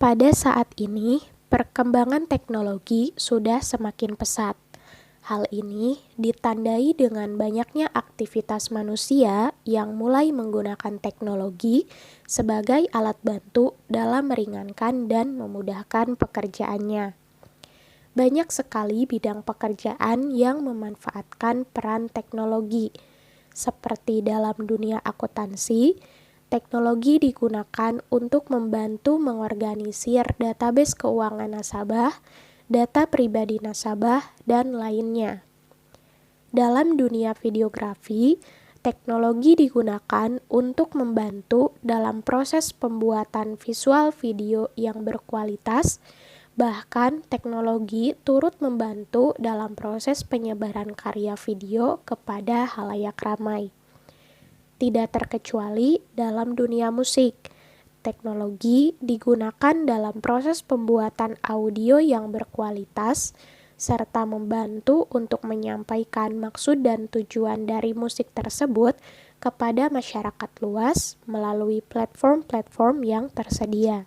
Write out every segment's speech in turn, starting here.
Pada saat ini, perkembangan teknologi sudah semakin pesat. Hal ini ditandai dengan banyaknya aktivitas manusia yang mulai menggunakan teknologi sebagai alat bantu dalam meringankan dan memudahkan pekerjaannya. Banyak sekali bidang pekerjaan yang memanfaatkan peran teknologi, seperti dalam dunia akuntansi. Teknologi digunakan untuk membantu mengorganisir database keuangan nasabah, data pribadi nasabah, dan lainnya. Dalam dunia videografi, teknologi digunakan untuk membantu dalam proses pembuatan visual video yang berkualitas. Bahkan, teknologi turut membantu dalam proses penyebaran karya video kepada halayak ramai. Tidak terkecuali dalam dunia musik, teknologi digunakan dalam proses pembuatan audio yang berkualitas, serta membantu untuk menyampaikan maksud dan tujuan dari musik tersebut kepada masyarakat luas melalui platform-platform yang tersedia.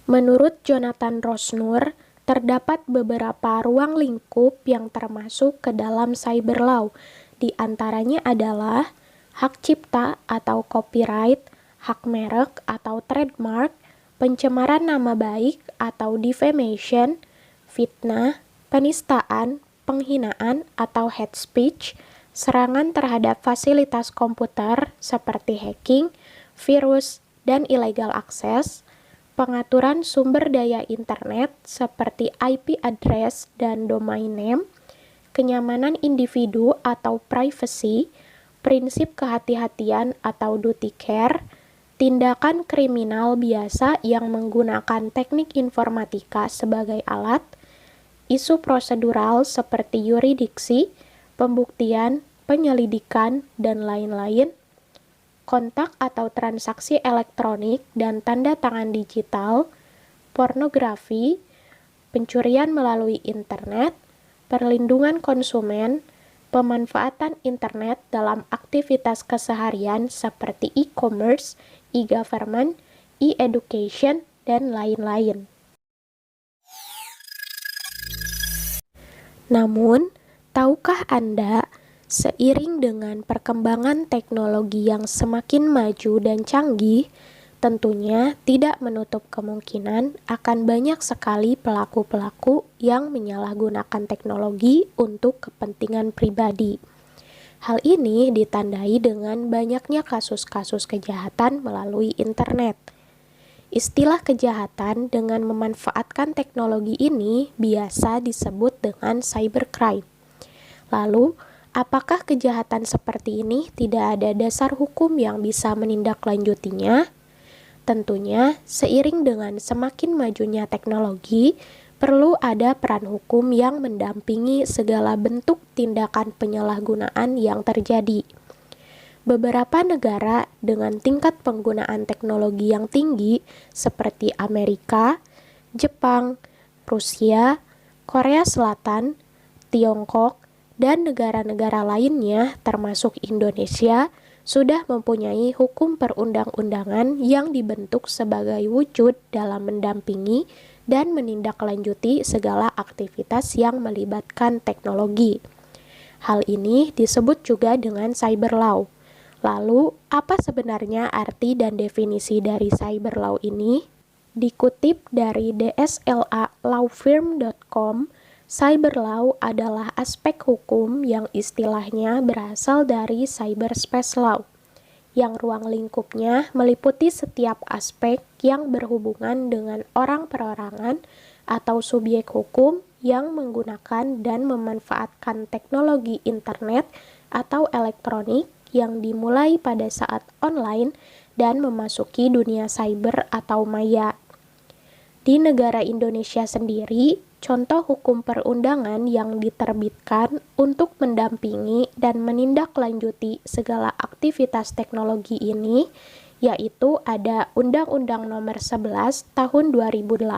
Menurut Jonathan Rosner, terdapat beberapa ruang lingkup yang termasuk ke dalam cyber law. Di antaranya adalah hak cipta atau copyright, hak merek atau trademark, pencemaran nama baik atau defamation, fitnah, penistaan, penghinaan atau hate speech, serangan terhadap fasilitas komputer seperti hacking, virus, dan illegal access, pengaturan sumber daya internet seperti IP address dan domain name, kenyamanan individu atau privacy, prinsip kehati-hatian atau duty care, tindakan kriminal biasa yang menggunakan teknik informatika sebagai alat, isu prosedural seperti yurisdiksi, pembuktian, penyelidikan, dan lain-lain, kontak atau transaksi elektronik dan tanda tangan digital, pornografi, pencurian melalui internet, perlindungan konsumen, pemanfaatan internet dalam aktivitas keseharian seperti e-commerce, e-government, e-education, dan lain-lain. Namun, tahukah Anda, seiring dengan perkembangan teknologi yang semakin maju dan canggih, tentunya tidak menutup kemungkinan akan banyak sekali pelaku-pelaku yang menyalahgunakan teknologi untuk kepentingan pribadi. Hal ini ditandai dengan banyaknya kasus-kasus kejahatan melalui internet. Istilah kejahatan dengan memanfaatkan teknologi ini biasa disebut dengan cybercrime. Lalu, apakah kejahatan seperti ini tidak ada dasar hukum yang bisa menindaklanjutinya? Tentunya, seiring dengan semakin majunya teknologi, perlu ada peran hukum yang mendampingi segala bentuk tindakan penyalahgunaan yang terjadi. Beberapa negara dengan tingkat penggunaan teknologi yang tinggi seperti Amerika, Jepang, Rusia, Korea Selatan, Tiongkok, dan negara-negara lainnya termasuk Indonesia sudah mempunyai hukum perundang-undangan yang dibentuk sebagai wujud dalam mendampingi dan menindaklanjuti segala aktivitas yang melibatkan teknologi. Hal ini disebut juga dengan cyber law. Lalu, apa sebenarnya arti dan definisi dari cyber law ini? Dikutip dari dslallawfirm.com, cyber law adalah aspek hukum yang istilahnya berasal dari cyberspace law, yang ruang lingkupnya meliputi setiap aspek yang berhubungan dengan orang perorangan atau subjek hukum yang menggunakan dan memanfaatkan teknologi internet atau elektronik yang dimulai pada saat online dan memasuki dunia cyber atau maya. Di negara Indonesia sendiri, contoh hukum perundangan yang diterbitkan untuk mendampingi dan menindaklanjuti segala aktivitas teknologi ini, yaitu ada Undang-Undang Nomor 11 Tahun 2008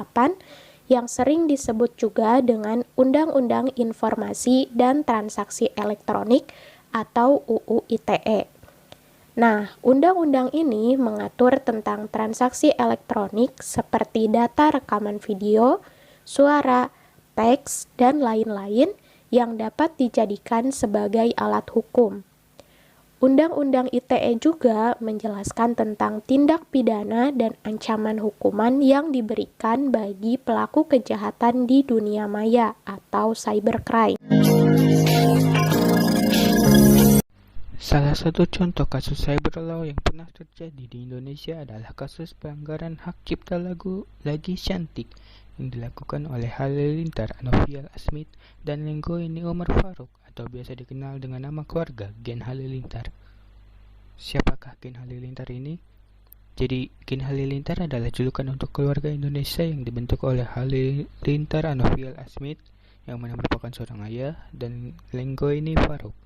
yang sering disebut juga dengan Undang-Undang Informasi dan Transaksi Elektronik atau UU ITE. Nah, undang-undang ini mengatur tentang transaksi elektronik seperti data rekaman video, suara, teks, dan lain-lain yang dapat dijadikan sebagai alat hukum. Undang-Undang ITE juga menjelaskan tentang tindak pidana dan ancaman hukuman yang diberikan bagi pelaku kejahatan di dunia maya atau cybercrime. Salah satu contoh kasus cyber law yang pernah terjadi di Indonesia adalah kasus pelanggaran hak cipta lagu Lagi Cantik yang dilakukan oleh Halilintar Anovial Asmit dan Lenggoini Umar Faruk atau biasa dikenal dengan nama keluarga Gen Halilintar. Siapakah Gen Halilintar ini? Jadi, Gen Halilintar adalah julukan untuk keluarga Indonesia yang dibentuk oleh Halilintar Anovial Asmit yang mana merupakan seorang ayah dan Lenggoini Faruk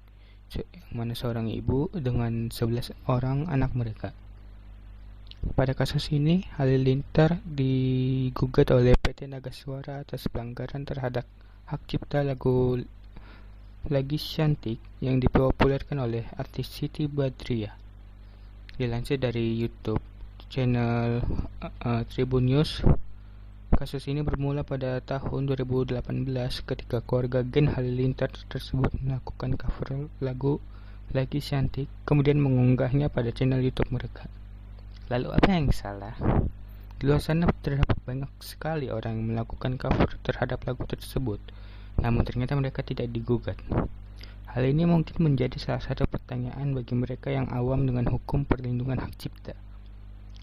yang mana seorang ibu dengan 11 orang anak mereka. Pada kasus ini, Halilintar digugat oleh PT Naga Suara atas pelanggaran terhadap hak cipta lagu Lagi Cantik yang dipopulerkan oleh artis Siti Badriah. Dilansir dari YouTube channel Tribun News, kasus ini bermula pada tahun 2018 ketika keluarga Gen Halilintar tersebut melakukan cover lagu Lagi Cantik, kemudian mengunggahnya pada channel YouTube mereka. Lalu apa yang salah? Di luar sana terdapat banyak sekali orang yang melakukan cover terhadap lagu tersebut, namun ternyata mereka tidak digugat. Hal ini mungkin menjadi salah satu pertanyaan bagi mereka yang awam dengan hukum perlindungan hak cipta.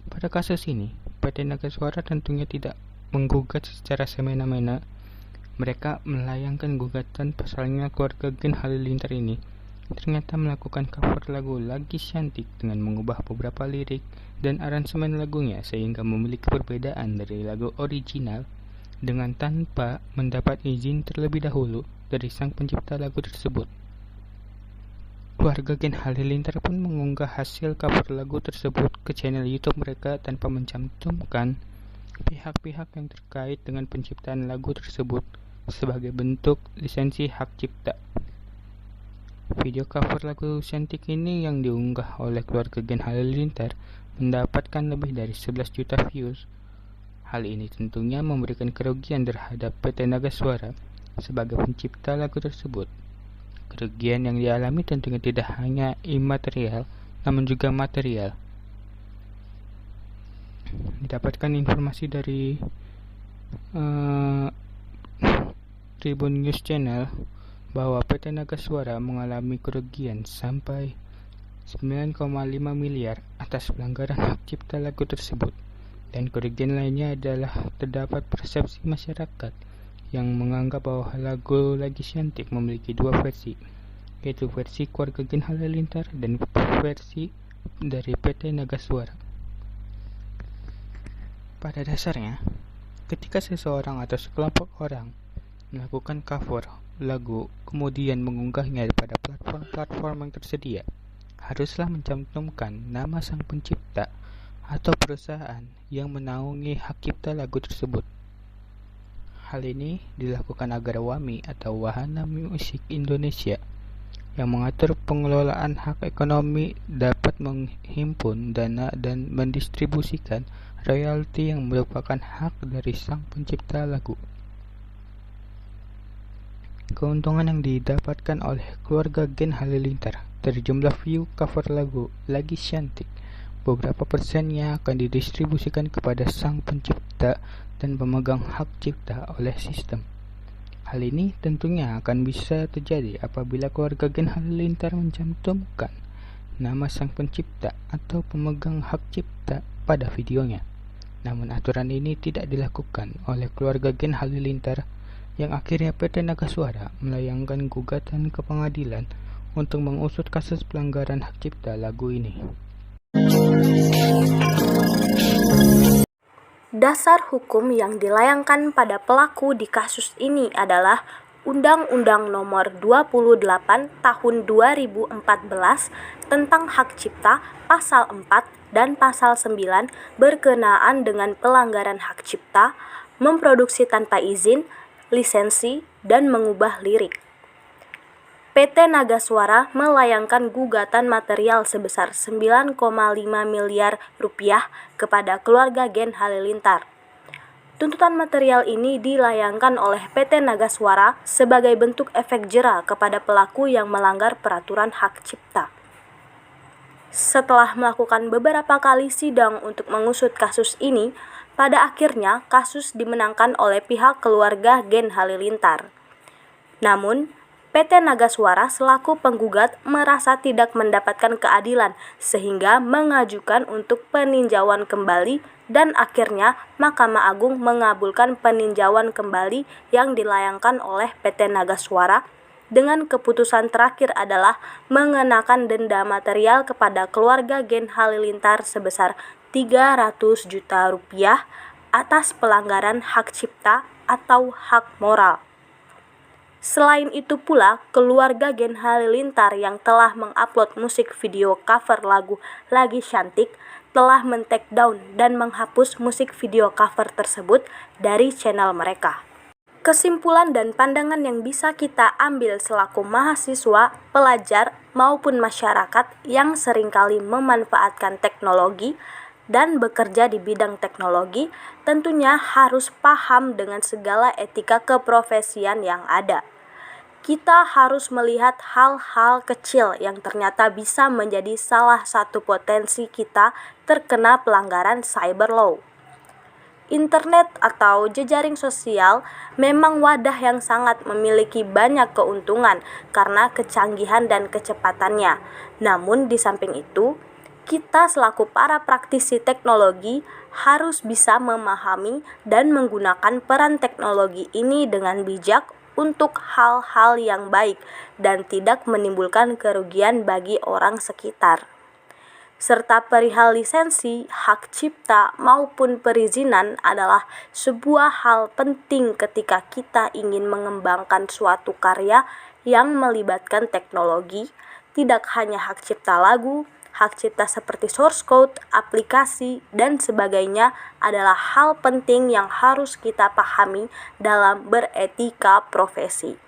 Pada kasus ini, PT Naga Suara tentunya tidak menggugat secara semena-mena. Mereka melayangkan gugatan pasalnya keluarga Gen Halilintar ini ternyata melakukan cover lagu Lagi Cantik dengan mengubah beberapa lirik dan aransemen lagunya sehingga memiliki perbedaan dari lagu original dengan tanpa mendapat izin terlebih dahulu dari sang pencipta lagu tersebut. Keluarga Gen Halilintar pun mengunggah hasil cover lagu tersebut ke channel YouTube mereka tanpa mencantumkan pihak-pihak yang terkait dengan penciptaan lagu tersebut sebagai bentuk lisensi hak cipta. Video cover lagu Cantik ini yang diunggah oleh keluarga Gen Halilintar mendapatkan lebih dari 11 juta views. Hal ini tentunya memberikan kerugian terhadap PT Naga Suara sebagai pencipta lagu tersebut. Kerugian yang dialami tentunya tidak hanya imaterial, namun juga material. Didapatkan informasi dari Tribun News Channel bahwa PT Naga Suara mengalami kerugian sampai 9,5 miliar atas pelanggaran hak cipta lagu tersebut, dan kerugian lainnya adalah terdapat persepsi masyarakat yang menganggap bahwa lagu Lagi Cantik memiliki dua versi, yaitu versi keluarga Gen Halilintar dan versi dari PT Naga Suara. Pada dasarnya, ketika seseorang atau sekelompok orang melakukan cover lagu kemudian mengunggahnya pada platform-platform yang tersedia, haruslah mencantumkan nama sang pencipta atau perusahaan yang menaungi hak cipta lagu tersebut. Hal ini dilakukan agar WAMI atau Wahana Musik Indonesia yang mengatur pengelolaan hak ekonomi dapat menghimpun dana dan mendistribusikan royalti yang merupakan hak dari sang pencipta lagu. Keuntungan yang didapatkan oleh keluarga Gen Halilintar dari jumlah view cover lagu Lagi Cantik, beberapa persennya akan didistribusikan kepada sang pencipta dan pemegang hak cipta oleh sistem. Hal ini tentunya akan bisa terjadi apabila keluarga Gen Halilintar mencantumkan nama sang pencipta atau pemegang hak cipta pada videonya. Namun aturan ini tidak dilakukan oleh keluarga Gen Halilintar, yang akhirnya PT Naga Suara melayangkan gugatan ke pengadilan untuk mengusut kasus pelanggaran hak cipta lagu ini. Dasar hukum yang dilayangkan pada pelaku di kasus ini adalah Undang-Undang Nomor 28 Tahun 2014 tentang Hak Cipta, Pasal 4 dan Pasal 9 berkenaan dengan pelanggaran hak cipta, memproduksi tanpa izin, lisensi, dan mengubah lirik. PT Naga Suara melayangkan gugatan material sebesar 9,5 miliar rupiah kepada keluarga Gen Halilintar. Tuntutan material ini dilayangkan oleh PT Naga Suara sebagai bentuk efek jera kepada pelaku yang melanggar peraturan hak cipta. Setelah melakukan beberapa kali sidang untuk mengusut kasus ini, pada akhirnya kasus dimenangkan oleh pihak keluarga Gen Halilintar. Namun, PT Naga Suara selaku penggugat merasa tidak mendapatkan keadilan sehingga mengajukan untuk peninjauan kembali dan akhirnya Mahkamah Agung mengabulkan peninjauan kembali yang dilayangkan oleh PT Naga Suara dengan keputusan terakhir adalah mengenakan denda material kepada keluarga Gen Halilintar sebesar 300 juta rupiah atas pelanggaran hak cipta atau hak moral. Selain itu pula, keluarga Gen Halilintar yang telah mengupload musik video cover lagu Lagi Cantik telah men-take down dan menghapus musik video cover tersebut dari channel mereka. Kesimpulan dan pandangan yang bisa kita ambil selaku mahasiswa, pelajar, maupun masyarakat yang seringkali memanfaatkan teknologi dan bekerja di bidang teknologi tentunya harus paham dengan segala etika keprofesian yang ada. Kita harus melihat hal-hal kecil yang ternyata bisa menjadi salah satu potensi kita terkena pelanggaran cyber law. Internet atau jejaring sosial memang wadah yang sangat memiliki banyak keuntungan karena kecanggihan dan kecepatannya. Namun di samping itu, kita selaku para praktisi teknologi harus bisa memahami dan menggunakan peran teknologi ini dengan bijak untuk hal-hal yang baik dan tidak menimbulkan kerugian bagi orang sekitar. Serta perihal lisensi, hak cipta maupun perizinan adalah sebuah hal penting ketika kita ingin mengembangkan suatu karya yang melibatkan teknologi, tidak hanya hak cipta lagu, hak cipta seperti source code, aplikasi, dan sebagainya adalah hal penting yang harus kita pahami dalam beretika profesi.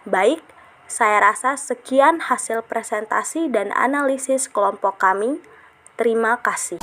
Baik, saya rasa sekian hasil presentasi dan analisis kelompok kami. Terima kasih.